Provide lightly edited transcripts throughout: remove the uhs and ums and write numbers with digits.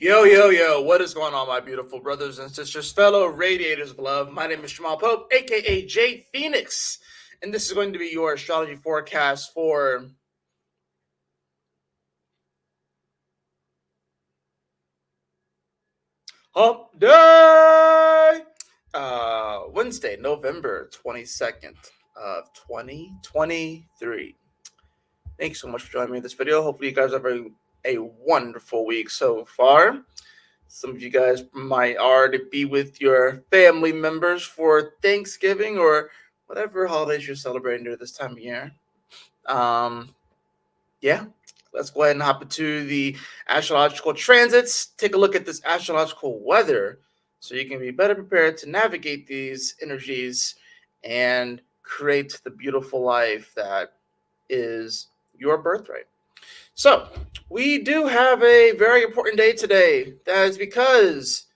Yo, yo, yo, what is going on, my beautiful brothers and sisters, fellow radiators of love? My name is Jamal Pope, aka J Phoenix, and this is going to be your astrology forecast for Hump Day! Wednesday, November 22nd of 2023. Thanks so much for joining me in this video. Hopefully you guys are having a wonderful week so far. Some of you guys might already be with your family members for Thanksgiving or whatever holidays you're celebrating during this time of year. Yeah, let's go ahead and hop into the astrological transits. Take a look at this astrological weather so you can be better prepared to navigate these energies and create the beautiful life that is your birthright. So, we do have a very important day today. That is because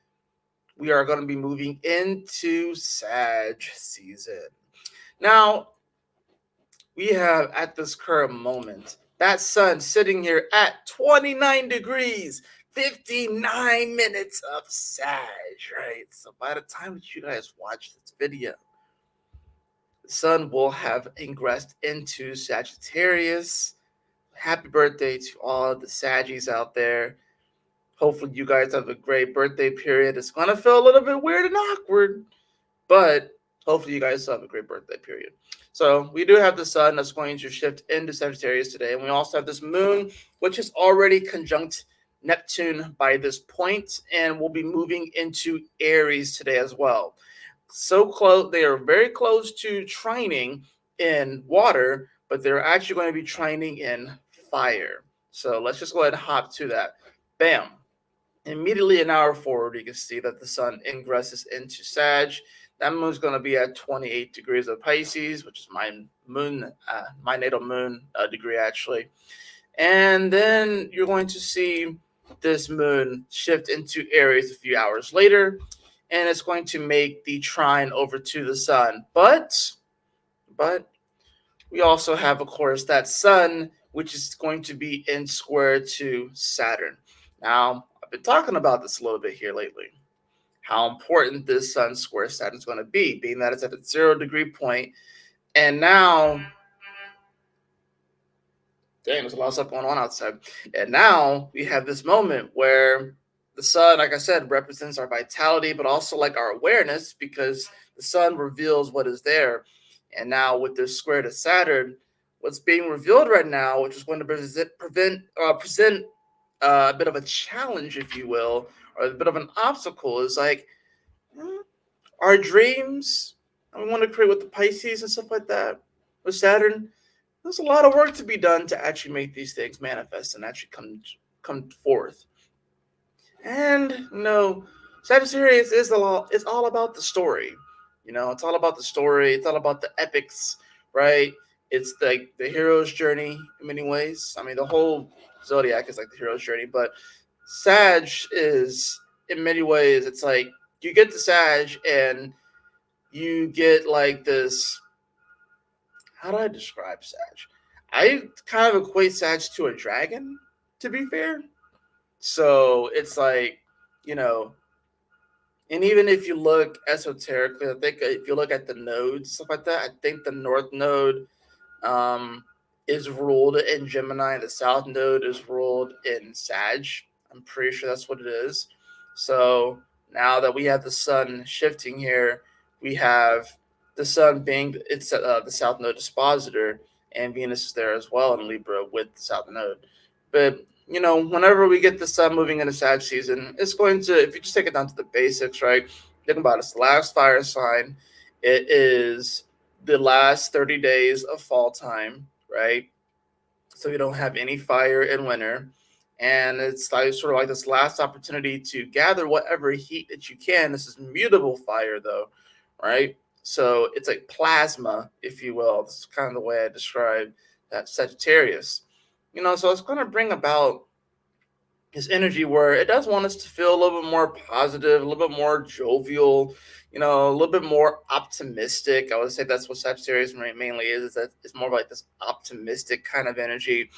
we are going to be moving into Sag season. Now, we have at this current moment that sun sitting here at 29 degrees, 59 minutes of Sag, right? So, by the time that you guys watch this video, the sun will have ingressed into Sagittarius. Happy birthday to all the Saggies out there. Hopefully, you guys have a great birthday period. It's going to feel a little bit weird and awkward, but hopefully, you guys have a great birthday period. So, we do have the sun that's going to shift into Sagittarius today. And we also have this moon, which is already conjunct Neptune by this point, and will be moving into Aries today as well. So close, they are very close to trining in water, but they're actually going to be trining in fire. So let's just go ahead and hop to that. Bam. Immediately an hour forward, you can see that the sun ingresses into Sag. That moon's going to be at 28 degrees of Pisces, which is my moon, my natal moon degree actually. And then you're going to see this moon shift into Aries a few hours later, and it's going to make the trine over to the sun. But we also have, of course, that sun, which is going to be in square to Saturn. Now, I've been talking about this a little bit here lately. How important this sun square Saturn is going to be, being that it's at a 0 degree point. And now, dang, there's a lot of stuff going on outside. And now we have this moment where the sun, like I said, represents our vitality, but also like our awareness, because the sun reveals what is there. And now with this square to Saturn, what's being revealed right now, which is going to present a bit of a challenge, if you will, or a bit of an obstacle, is like our dreams. And we want to create with the Pisces and stuff like that with Saturn. There's a lot of work to be done to actually make these things manifest and actually come forth. And Sagittarius is a lot. It's all about the story. It's all about the story. It's all about the epics, right? It's like the hero's journey in many ways. I mean, the whole zodiac is like the hero's journey, but Sag is in many ways. It's like you get to Sag and you get like this. How do I describe Sag? I kind of equate Sag to a dragon, to be fair. So it's like, you know, and even if you look esoterically, I think if you look at the nodes, stuff like that, I think the North Node is ruled in Gemini, and the South Node is ruled in Sag. I'm pretty sure that's what it is. So now that we have the sun shifting here, we have the sun being the South Node dispositor, and Venus is there as well in Libra with the South Node. But whenever we get the sun moving into Sag season, it's going to, if you just take it down to the basics, right? Think about it. It's the last fire sign. It is the last 30 days of fall time, right? So we don't have any fire in winter. And it's like sort of like this last opportunity to gather whatever heat that you can. This is mutable fire, though, right? So it's like plasma, if you will. This is kind of the way I describe that Sagittarius. So it's going to bring about this energy where it does want us to feel a little bit more positive, a little bit more jovial, a little bit more optimistic. I would say that's what Sagittarius mainly is that it's more like this optimistic kind of energy.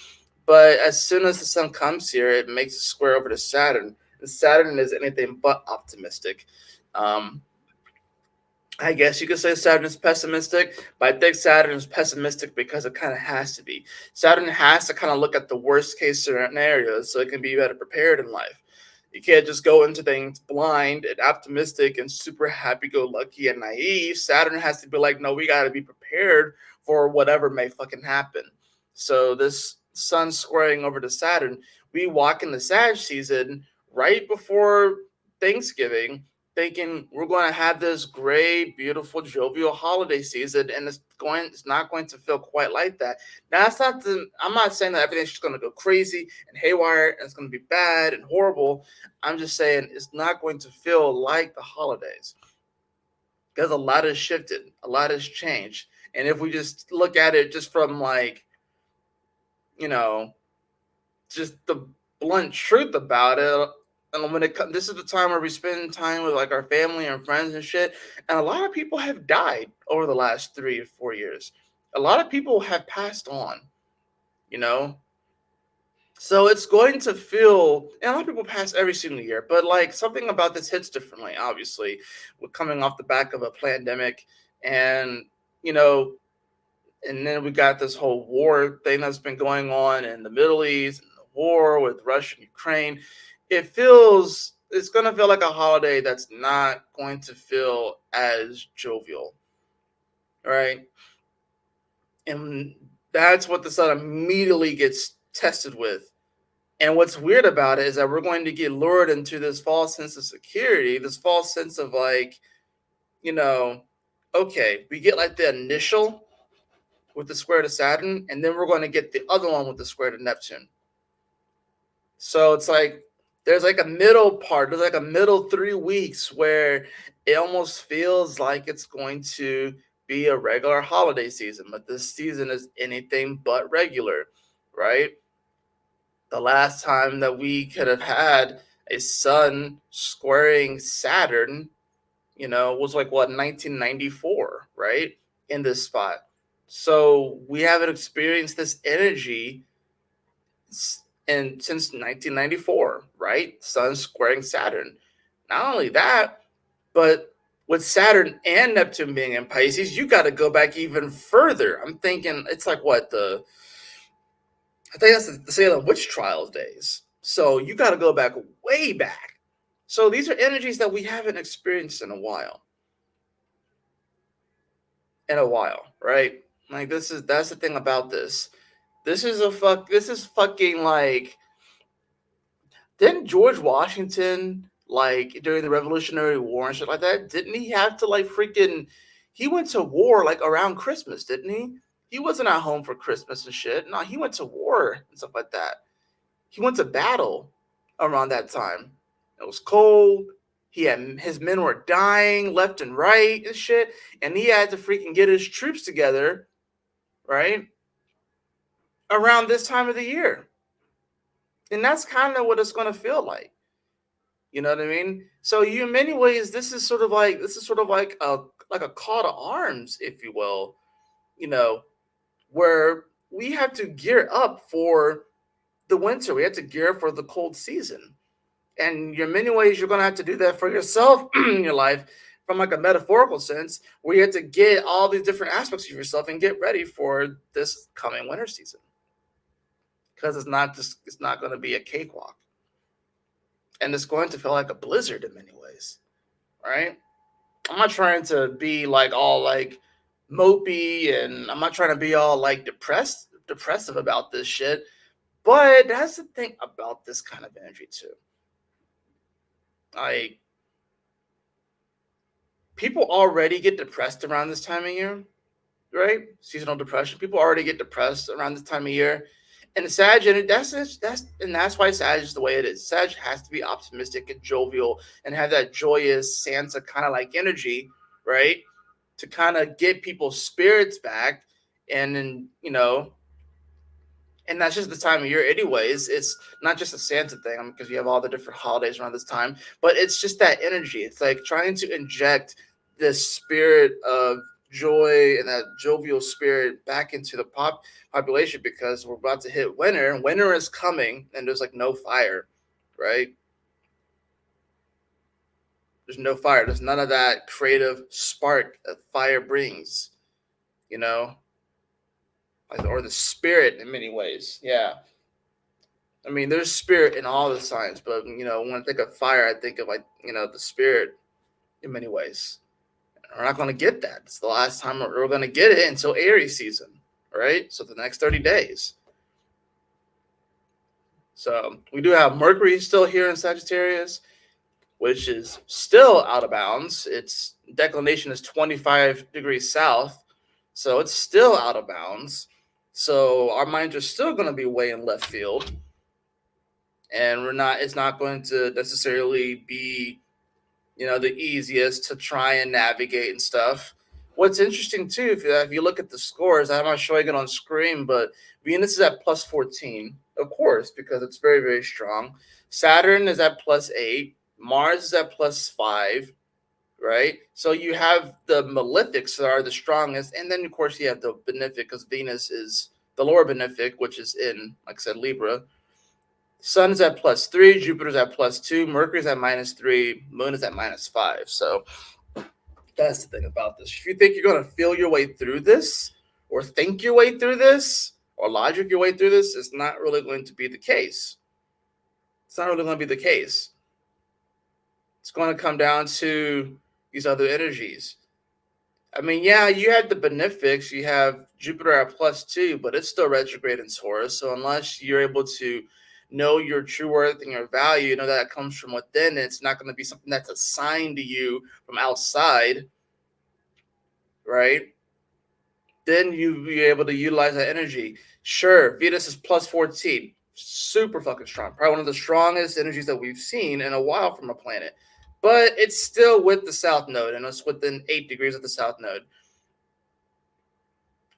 But as soon as the sun comes here, it makes a square over to Saturn. Saturn is anything but optimistic. Um, I guess you could say Saturn is pessimistic, but I think Saturn is pessimistic because it kind of has to be. Saturn has to kind of look at the worst case scenarios so it can be better prepared in life. You can't just go into things blind and optimistic and super happy go lucky and naive. Saturn has to be like, no, we got to be prepared for whatever may fucking happen. So, this sun squaring over to Saturn, we walk in the Sag season right before Thanksgiving thinking we're going to have this great, beautiful, jovial holiday season, and it's not going to feel quite like that. Now, that's not the. I'm not saying that everything's just going to go crazy and haywire, and it's going to be bad and horrible. I'm just saying it's not going to feel like the holidays because a lot has shifted, a lot has changed, and if we just look at it just from like you know just the blunt truth about it. And when this is the time where we spend time with like our family and friends and shit. And a lot of people have died over the last 3 or 4 years. A lot of people have passed on, you know. So it's going to feel, and a lot of people pass every single year, but like something about this hits differently. Obviously, we're coming off the back of a pandemic, and you know, and then we got this whole war thing that's been going on in the Middle East, and the war with Russia and Ukraine. It's going to feel like a holiday that's not going to feel as jovial, right? And that's what the sun immediately gets tested with. And what's weird about it is that we're going to get lured into this false sense of security, this false sense of like, you know, okay, we get like the initial with the square to Saturn, and then we're going to get the other one with the square to Neptune. So it's like there's like a middle part, there's like a middle 3 weeks where it almost feels like it's going to be a regular holiday season, but this season is anything but regular, right? The last time that we could have had a sun squaring Saturn, was like what 1994, right? In this spot. So we haven't experienced this energy and since 1994, right? Sun squaring Saturn. Not only that, but with Saturn and Neptune being in Pisces, you got to go back even further. I'm thinking it's like what I think that's the Salem witch trials days. So you got to go back way back. So these are energies that we haven't experienced in a while. Right? Like that's the thing about this. This is fucking like, didn't George Washington, like during the Revolutionary War and shit like that, didn't he have to like freaking he went to war like around Christmas, didn't he? He wasn't at home for Christmas and shit. No, he went to war and stuff like that. He went to battle around that time. It was cold. His men were dying left and right and shit, and he had to freaking get his troops together, right? Around this time of the year. And that's kind of what it's going to feel like. You know what I mean? So you, in many ways, this is sort of like a call to arms, if you will. You know, where we have to gear up for the winter. We have to gear up for the cold season, and in many ways, you're going to have to do that for yourself in your life, from like a metaphorical sense, where you have to get all these different aspects of yourself and get ready for this coming winter season, because it's not going to be a cakewalk, and it's going to feel like a blizzard in many ways, right? I'm not trying to be like all like mopey, and I'm not trying to be all like depressive about this shit. But that's the thing about this kind of energy too. Like, people already get depressed around this time of year, right? Seasonal depression. People already get depressed around this time of year. And the Sag, and that's why Sag is the way it is. Sag has to be optimistic and jovial and have that joyous Santa kind of like energy, right? To kind of get people's spirits back, and then and that's just the time of year anyways. It's not just a Santa thing, because you have all the different holidays around this time, but it's just that energy. It's like trying to inject this spirit of joy and that jovial spirit back into the population, because we're about to hit winter. Winter is coming, and there's like no fire, right? There's no fire. There's none of that creative spark that fire brings, you know, or the spirit in many ways. Yeah. I mean, there's spirit in all the signs, but when I think of fire, I think of the spirit in many ways. We're not going to get that. It's the last time we're going to get it until Aries season, right? So the next 30 days. So we do have Mercury still here in Sagittarius, which is still out of bounds. Its declination is 25 degrees south, so it's still out of bounds. So our minds are still going to be way in left field, and it's not going to necessarily be the easiest to try and navigate and stuff. What's interesting too, if you look at the scores, I'm not showing it on screen, but Venus is at plus 14, of course, because it's very, very strong. Saturn is at plus 8. Mars is at plus 5, right? So you have the malefics that are the strongest, and then of course you have the benefic, because Venus is the lower benefic, which is in, like I said, Libra. Sun is at plus 3, Jupiter's at plus 2, Mercury's at minus 3, Moon is at minus 5. So that's the thing about this. If you think you're going to feel your way through this, or think your way through this, or logic your way through this, it's not really going to be the case. It's not really going to be the case. It's going to come down to these other energies. I mean, yeah, you have the benefics. You have Jupiter at plus 2, but it's still retrograde in Taurus. So unless you're able to know your true worth and your value, that comes from within, it's not going to be something that's assigned to you from outside, right? Then you'll be able to utilize that energy. Sure, Venus is plus 14. Super fucking strong. Probably one of the strongest energies that we've seen in a while from a planet. But it's still with the South Node, and it's within 8 degrees of the South Node.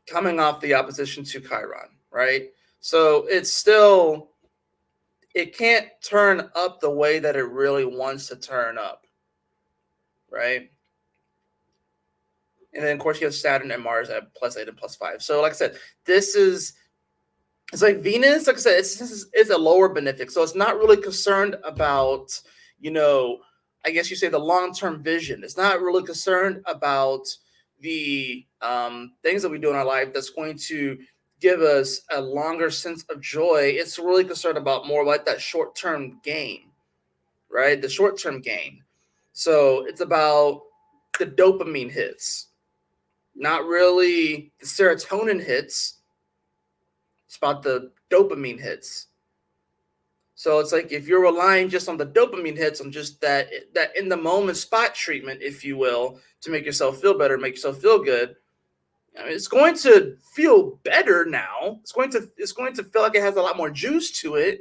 Coming off the opposition to Chiron, right? So it can't turn up the way that it really wants to turn up, right? And then, of course, you have Saturn and Mars at plus 8 and plus 5. So, like I said, it's like Venus, like I said, it's a lower benefic. So it's not really concerned about, I guess you say the long-term vision. It's not really concerned about the things that we do in our life that's going to give us a longer sense of joy. It's really concerned about more like that short-term gain, right? The short-term gain. So it's about the dopamine hits, not really the serotonin hits. It's about the dopamine hits. So it's like if you're relying just on the dopamine hits, on just that in the moment spot treatment, if you will, to make yourself feel better, make yourself feel good. I mean, it's going to feel better now. It's going to feel like it has a lot more juice to it.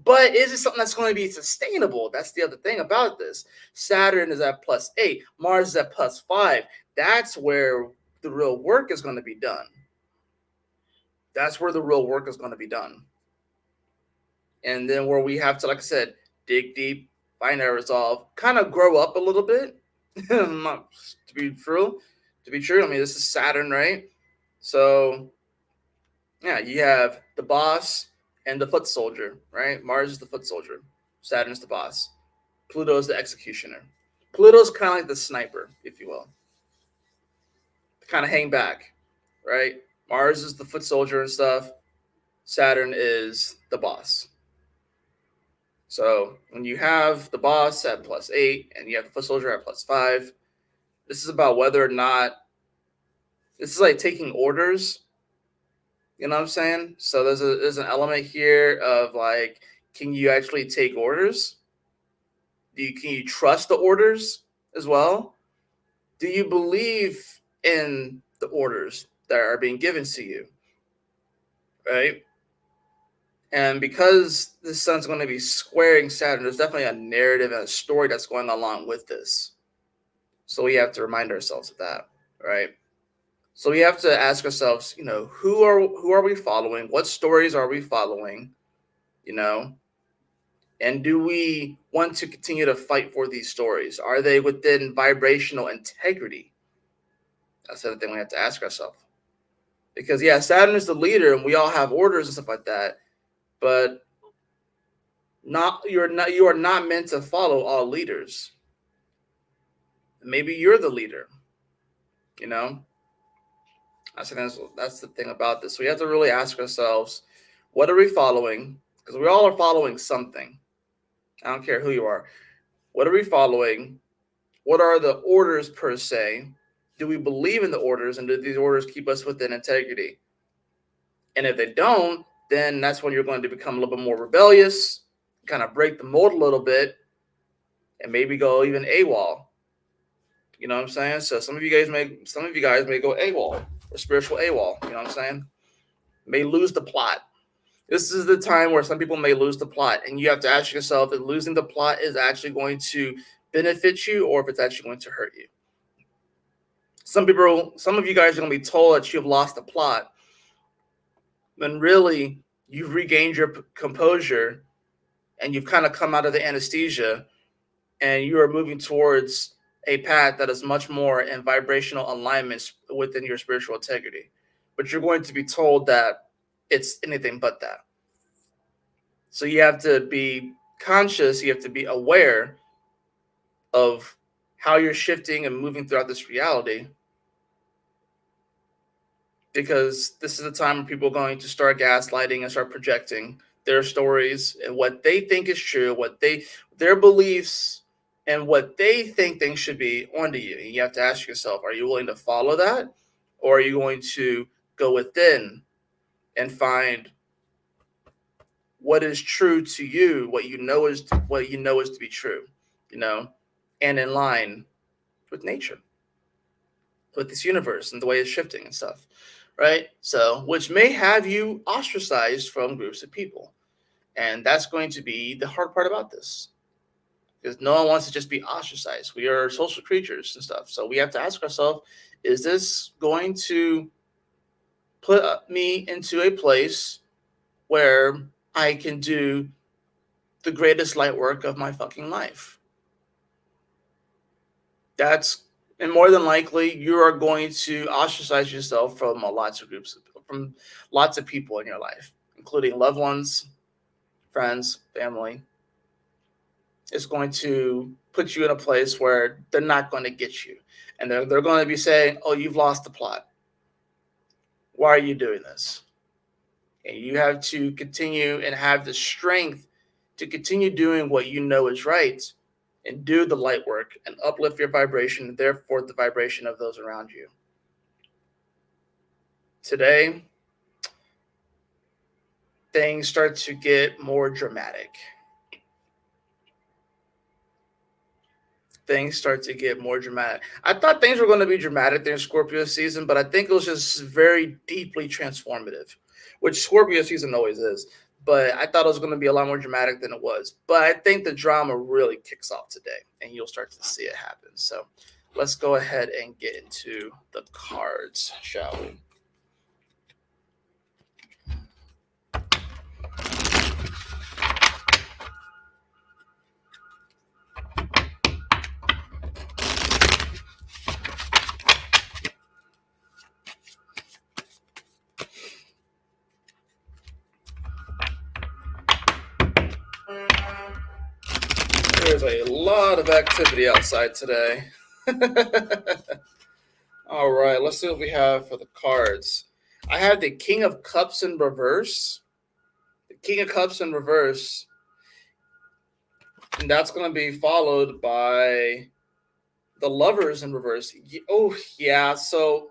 But is it something that's going to be sustainable? That's the other thing about this. Saturn is at plus 8. Mars is at plus 5. That's where the real work is going to be done. That's where the real work is going to be done. And then where we have to, like I said, dig deep, find our resolve, kind of grow up a little bit. To be true. I mean, this is Saturn, right? So, yeah, you have the boss and the foot soldier, right? Mars is the foot soldier. Saturn is the boss. Pluto is the executioner. Pluto's kind of like the sniper, if you will. Kind of hang back, right? Mars is the foot soldier and stuff. Saturn is the boss. So when you have the boss at plus 8 and you have the foot soldier at plus 5, this is about whether or not this is like taking orders. You know what I'm saying? So there's an element here of like, can you actually take orders? Can you trust the orders as well? Do you believe in the orders that are being given to you? Right? And because the sun's going to be squaring Saturn, there's definitely a narrative and a story that's going along with this. So we have to remind ourselves of that, right? So we have to ask ourselves, who are we following? What stories are we following? And do we want to continue to fight for these stories? Are they within vibrational integrity? That's the other thing we have to ask ourselves. Because yeah, Saturn is the leader, and we all have orders and stuff like that. But you are not meant to follow all leaders. Maybe you're the leader, you know? I think that's the thing about this. We have to really ask ourselves, what are we following? Because we all are following something. I don't care who you are. What are we following? What are the orders per se? Do we believe in the orders, and do these orders keep us within integrity? And if they don't, then that's when you're going to become a little bit more rebellious, kind of break the mold a little bit, and maybe go even AWOL. You know what I'm saying? So some of you guys may go AWOL or spiritual AWOL. You know what I'm saying? May lose the plot. This is the time where some people may lose the plot, and you have to ask yourself if losing the plot is actually going to benefit you or if it's actually going to hurt you. Some of you guys are going to be told that you've lost the plot, when really you've regained your composure and you've kind of come out of the anesthesia and you are moving towards a path that is much more in vibrational alignment within your spiritual integrity. But you're going to be told that it's anything but that. So you have to be conscious, you have to be aware of how you're shifting and moving throughout this reality, because this is a time when people are going to start gaslighting and start projecting their stories and what they think is true, their beliefs and what they think things should be onto you. And you have to ask yourself, are you willing to follow that? Or are you going to go within and find what is true to you, what you know is to be true, and in line with nature, with this universe and the way it's shifting and stuff, right? So, which may have you ostracized from groups of people. And that's going to be the hard part about this, because no one wants to just be ostracized. We are social creatures and stuff. So we have to ask ourselves, is this going to put me into a place where I can do the greatest light work of my fucking life? And more than likely, you are going to ostracize yourself from lots of groups, from lots of people in your life, including loved ones, friends, family. It's going to put you in a place where they're not going to get you. And they're going to be saying, oh, you've lost the plot. Why are you doing this? And you have to continue and have the strength to continue doing what you know is right and do the light work and uplift your vibration, and therefore the vibration of those around you. Today, things start to get more dramatic. Things start to get more dramatic. I thought things were going to be dramatic during Scorpio season, but I think it was just very deeply transformative, which Scorpio season always is. But I thought it was going to be a lot more dramatic than it was. But I think the drama really kicks off today, and you'll start to see it happen. So let's go ahead and get into the cards, shall we? There's a lot of activity outside today. All right, let's see what we have for the cards. I have the King of Cups in reverse. The King of Cups in reverse. And that's going to be followed by the Lovers in reverse. Oh, yeah. So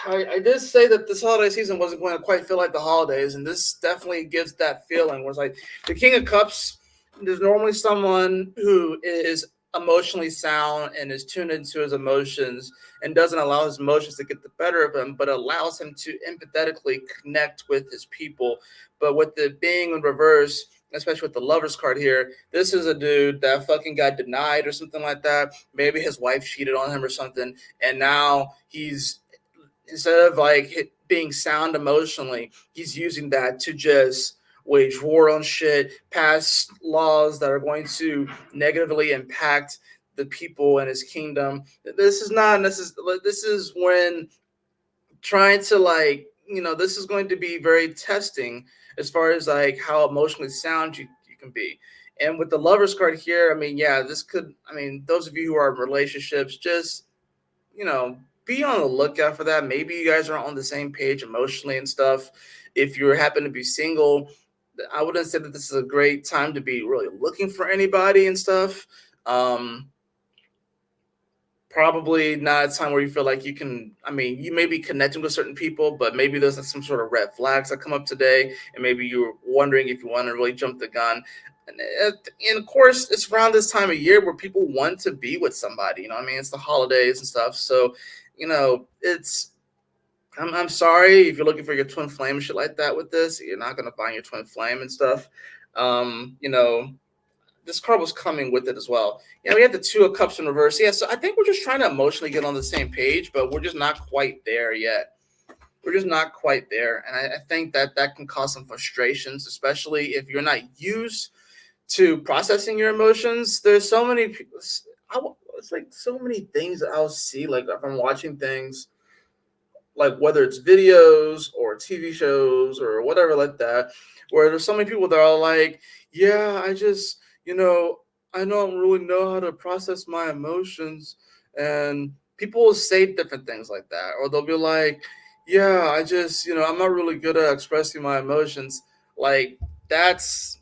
I did say that this holiday season wasn't going to quite feel like the holidays, and this definitely gives that feeling where it's like the King of Cups. There's normally someone who is emotionally sound and is tuned into his emotions and doesn't allow his emotions to get the better of him, but allows him to empathetically connect with his people. But with it being in reverse, especially with the Lovers card here, this is a dude that fucking got denied or something like that. Maybe his wife cheated on him or something, and now he's, instead of like being sound emotionally, he's using that to just wage war on shit, pass laws that are going to negatively impact the people in his kingdom. This is not necessarily, this is when trying to this is going to be very testing as far as like how emotionally sound you can be. And with the lovers card here, I mean, yeah, this could, I mean, those of you who are in relationships, just, be on the lookout for that. Maybe you guys are on the same page emotionally and stuff. If you happen to be single, I wouldn't say that this is a great time to be really looking for anybody and stuff. Um, Probably not a time where you feel like you can. I mean, you may be connecting with certain people, but maybe there's like some sort of red flags that come up today, and maybe you're wondering if you want to really jump the gun. And of course, it's around this time of year where people want to be with somebody. You know, what I mean, it's the holidays and stuff. So, it's. I'm sorry if you're looking for your twin flame and shit like that with this. You're not gonna find your twin flame and stuff. Um, you know, this card was coming with it as well. Yeah, we had the Two of Cups in reverse. Yeah, so I think we're just trying to emotionally get on the same page, but we're just not quite there yet. We're just not quite there, and I think that can cause some frustrations, especially if you're not used to processing your emotions. There's so many people. It's like so many things that I'll see, like if I'm watching things, like whether it's videos or TV shows or whatever like that, where there's so many people that are like, yeah, I just, I don't really know how to process my emotions. And people will say different things like that, or they'll be like, yeah, I just, I'm not really good at expressing my emotions. Like, that's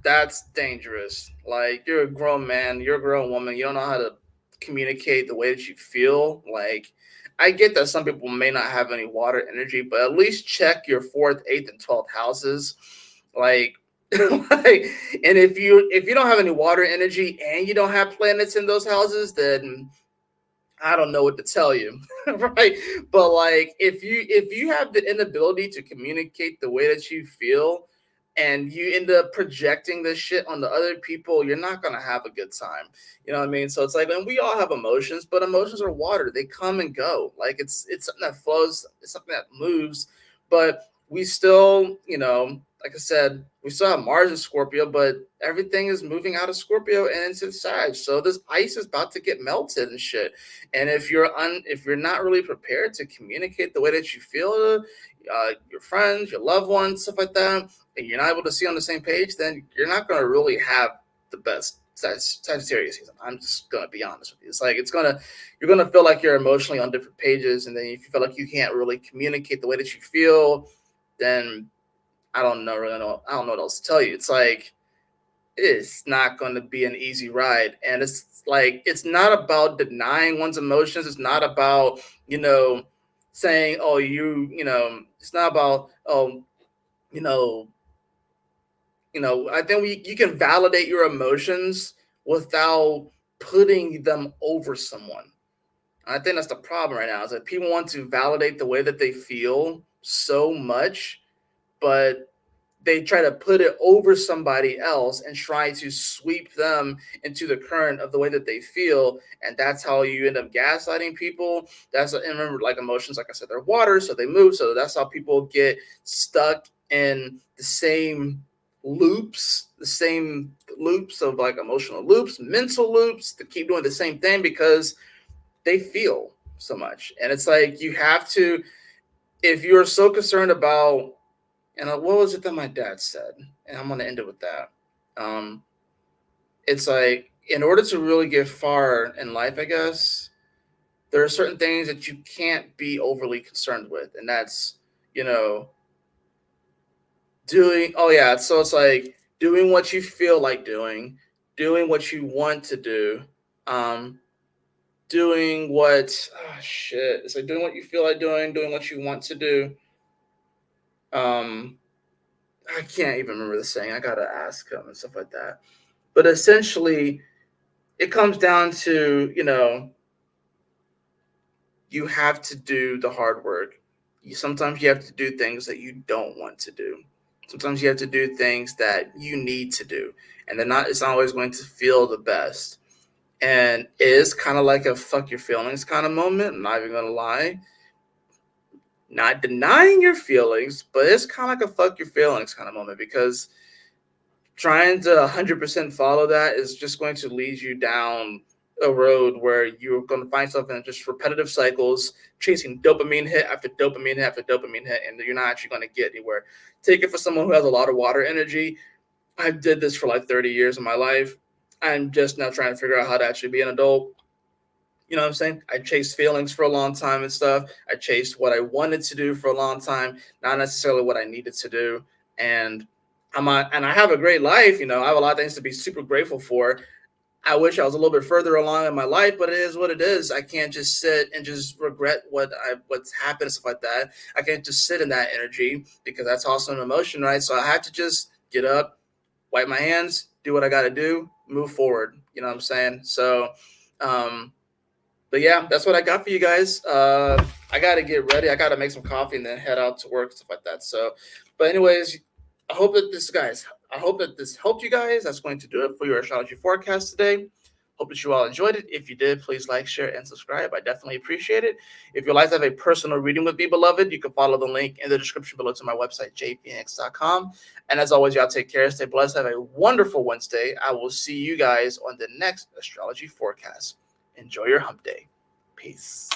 that's dangerous. Like, you're a grown man, you're a grown woman, you don't know how to communicate the way that you feel. Like, I get that some people may not have any water energy, but at least check your fourth, eighth, and 12th houses. Like, like, and if you don't have any water energy and you don't have planets in those houses, then I don't know what to tell you, right? But like, if you have the inability to communicate the way that you feel, and you end up projecting this shit on the other people, you're not gonna have a good time. You know what I mean? So it's like, and we all have emotions, but emotions are water; they come and go. Like, it's something that flows, it's something that moves, but we still, like I said, we still have Mars in Scorpio, but everything is moving out of Scorpio and into Sag. So this ice is about to get melted and shit. And if you're not really prepared to communicate the way that you feel to your friends, your loved ones, stuff like that, and you're not able to see on the same page, then you're not going to really have the best Sagittarius season. I'm just going to be honest with you. It's like you're going to feel like you're emotionally on different pages, and then if you feel like you can't really communicate the way that you feel, then I don't know, really know. I don't know what else to tell you. It's like, it's not going to be an easy ride, and it's like, it's not about denying one's emotions. It's not about saying, oh, it's not about, oh, you know I think you can validate your emotions without putting them over someone. I think that's the problem right now, is that people want to validate the way that they feel so much, but they try to put it over somebody else and try to sweep them into the current of the way that they feel. And that's how you end up gaslighting people. And remember, like, emotions, like I said, they're water, so they move. So that's how people get stuck in the same loops of, like, emotional loops, mental loops, to keep doing the same thing because they feel so much. And it's like, you have to, if you're so concerned about, and what was it that my dad said? And I'm going to end it with that. It's like, in order to really get far in life, I guess, there are certain things that you can't be overly concerned with. And that's, you know, so it's like doing what you feel like doing what you want to do, um, it's like doing what you feel like doing what you want to do. Um, I can't even remember the saying. I gotta ask him and stuff like that. But essentially, it comes down to, you have to do the hard work. Sometimes you have to do things that you don't want to do. Sometimes you have to do things that you need to do, and it's not always going to feel the best. And it is kind of like a fuck your feelings kind of moment. I'm not even gonna lie. Not denying your feelings, but it's kind of like a fuck your feelings kind of moment, because trying to 100% follow that is just going to lead you down a road where you're going to find yourself in just repetitive cycles, chasing dopamine hit after dopamine hit after dopamine hit, and you're not actually going to get anywhere. Take it for someone who has a lot of water energy. I did this for like 30 years of my life. I'm just now trying to figure out how to actually be an adult. You know what I'm saying? I chased feelings for a long time and stuff. I chased what I wanted to do for a long time, not necessarily what I needed to do. And and I have a great life. You know, I have a lot of things to be super grateful for. I wish I was a little bit further along in my life, but it is what it is. I can't just sit and just regret what's happened and stuff like that. I can't just sit in that energy because that's also an emotion, right? So I have to just get up, wipe my hands, do what I got to do, move forward. You know what I'm saying? So, um, but yeah, that's what I got for you guys. I got to get ready. I got to make some coffee and then head out to work and stuff like that. So, but anyways, I hope that this guys, I hope that this helped you guys. That's going to do it for your astrology forecast today. Hope that you all enjoyed it. If you did, please like, share, and subscribe. I definitely appreciate it. If you'd like to have a personal reading with me, beloved, you can follow the link in the description below to my website, jphoenix.com. And as always, y'all take care, stay blessed, have a wonderful Wednesday. I will see you guys on the next astrology forecast. Enjoy your hump day. Peace.